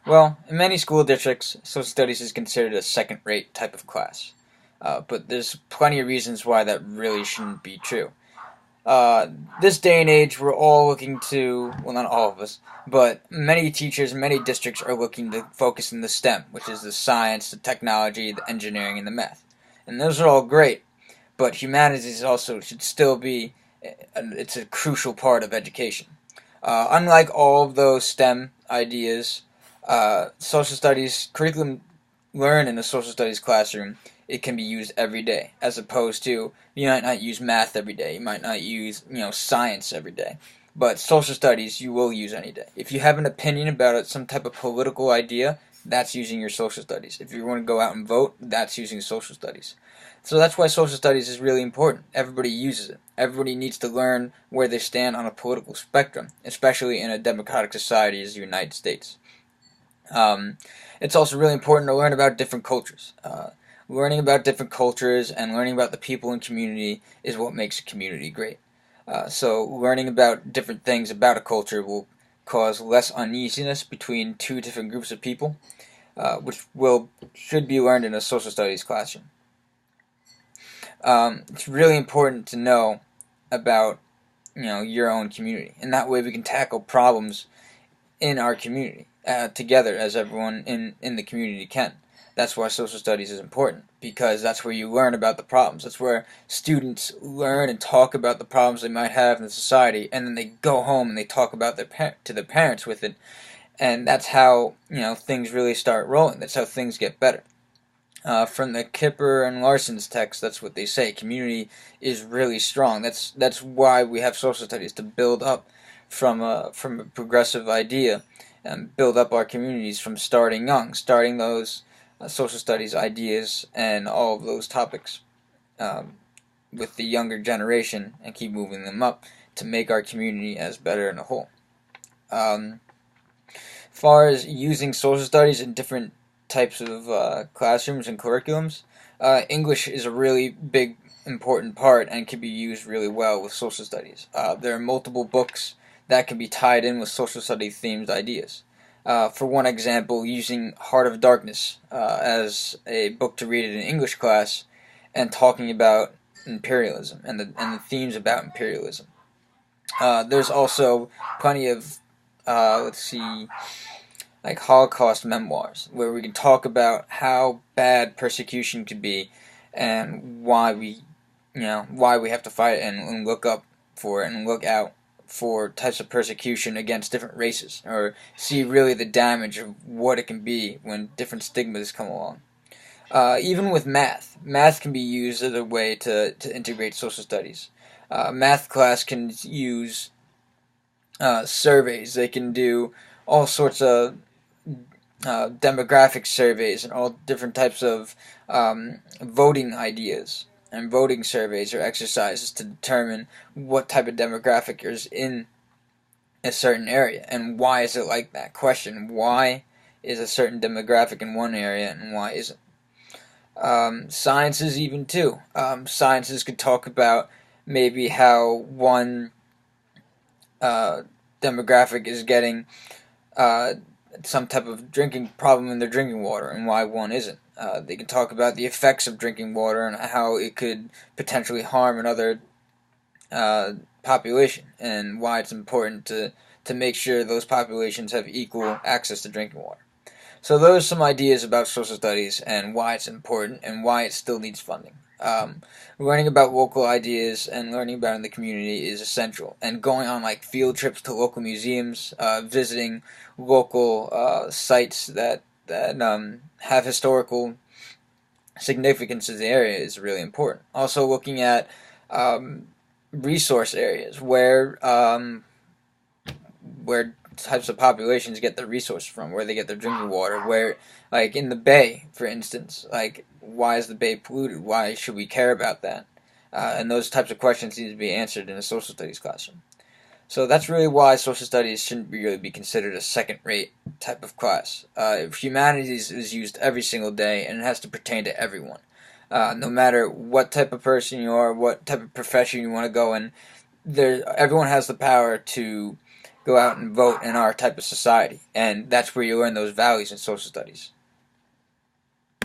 Well, in many school districts, social studies is considered a second-rate type of class. But there's plenty of reasons why that really shouldn't be true. Uh, this day and age, we're all looking to, well, not all of us, but many teachers, many districts are looking to focus in the STEM, which is the science, the technology, the engineering, and the math. And those are all great, but humanities also should still be, it's a crucial part of education. Unlike all of those STEM ideas, social studies curriculum learn in a social studies classroom, it can be used every day, as opposed to you might not use math every day, you might not use science every day, but social studies you will use any day. If you have an opinion about it, some type of political idea, that's using your social studies. If you want to go out and vote, that's using social studies. So that's why social studies is really important. Everybody uses it. Everybody needs to learn where they stand on a political spectrum, especially in a democratic society as the United States. Um, it's also really important to learn about different cultures. Learning about different cultures and learning about the people in community is what makes a community great. So learning about different things about a culture will cause less uneasiness between two different groups of people, which will should be learned in a social studies classroom. It's really important to know about your own community, and that way we can tackle problems in our community together as everyone in the community can. That's why social studies is important, because that's where you learn about the problems. That's where students learn and talk about the problems they might have in the society, and then they go home and they talk about to their parents with it, and that's how things really start rolling. That's how things get better. From the Kipper and Larson's text, that's what they say. Community is really strong. That's why we have social studies, to build up from a progressive idea and build up our communities from starting young, starting those social studies ideas and all of those topics um, with the younger generation and keep moving them up to make our community as better in a whole. As far as using social studies in different types of classrooms and curriculums, English is a really big, important part and can be used really well with social studies. There are multiple books that can be tied in with social studies themed ideas. For one example, using Heart of Darkness as a book to read in an English class and talking about imperialism and the themes about imperialism. There's also plenty of, let's see, like Holocaust memoirs, where we can talk about how bad persecution could be and why we have to fight and look up for it and look out for types of persecution against different races, or see really the damage of what it can be when different stigmas come along. Even with math, math can be used as a way to integrate social studies. Math class can use surveys. They can do all sorts of demographic surveys and all different types of voting ideas and voting surveys or exercises to determine what type of demographic is in a certain area and why is it like that. Question: why is a certain demographic in one area and why isn't? Sciences even too. Sciences could talk about maybe how one uh, demographic is getting uh, some type of drinking problem in their drinking water and why one isn't. They can talk about the effects of drinking water and how it could potentially harm another uh, population and why it's important to make sure those populations have equal access to drinking water. So those are some ideas about social studies and why it's important and why it still needs funding. Learning about local ideas and learning about it in the community is essential. And going on like field trips to local museums, visiting local sites that have historical significance in the area is really important. Also, looking at um, resource areas where types of populations get their resources from, where they get their drinking water, where, like in the bay, for instance, like why is the bay polluted? Why should we care about that? And those types of questions need to be answered in a social studies classroom. So that's really why social studies shouldn't really be considered a second-rate type of class. Humanities is used every single day, and it has to pertain to everyone. No matter what type of person you are, what type of profession you want to go in, everyone has the power to go out and vote in our type of society. And that's where you learn those values in social studies.